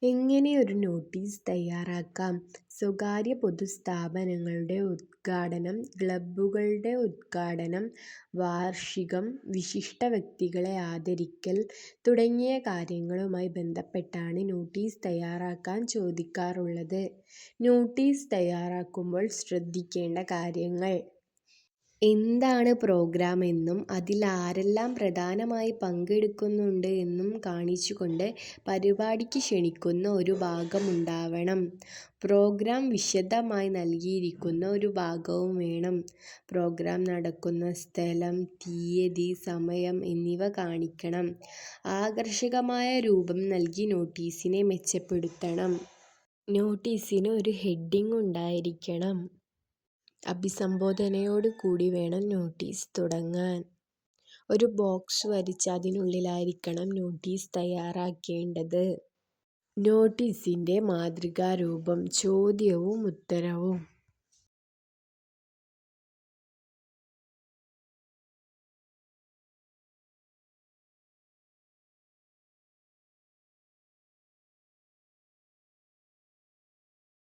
എങ്ങനെ ഒരു നോട്ടീസ് തയ്യാറാക്കാം? സ്വകാര്യ പൊതുസ്ഥാപനങ്ങളുടെ ഉദ്ഘാടനം, ക്ലബ്ബുകളുടെ ഉദ്ഘാടനം, വാർഷികം, വിശിഷ്ട വ്യക്തികളെ ആദരിക്കൽ തുടങ്ങിയ കാര്യങ്ങളുമായി ബന്ധപ്പെട്ടാണ് നോട്ടീസ് തയ്യാറാക്കാൻ ചോദിക്കാറുള്ളത്. നോട്ടീസ് തയ്യാറാക്കുമ്പോൾ ശ്രദ്ധിക്കേണ്ട കാര്യങ്ങൾ. എന്താണ് പ്രോഗ്രാം എന്നും അതിൽ ആരെല്ലാം പ്രധാനമായി പങ്കെടുക്കുന്നുണ്ട് എന്നും കാണിച്ചുകൊണ്ട് പരിപാടിക്ക് ക്ഷണിക്കുന്ന ഒരു ഭാഗമുണ്ടാവണം. പ്രോഗ്രാം വിശദമായി നൽകിയിരിക്കുന്ന ഒരു ഭാഗവും വേണം. പ്രോഗ്രാം നടക്കുന്ന സ്ഥലം, തീയതി, സമയം എന്നിവ കാണിക്കണം. ആകർഷകമായ രൂപം നൽകി നോട്ടീസിനെ മെച്ചപ്പെടുത്തണം. നോട്ടീസിന് ഒരു ഹെഡിങ് ഉണ്ടായിരിക്കണം. അഭിസംബോധനയോടു കൂടി വേണം നോട്ടീസ് തുടങ്ങാൻ. ഒരു ബോക്സ് വരച്ച് അതിനുള്ളിലായിരിക്കണം നോട്ടീസ് തയ്യാറാക്കേണ്ടത്. നോട്ടീസിന്റെ മാതൃകാരൂപം, ചോദ്യവും ഉത്തരവും.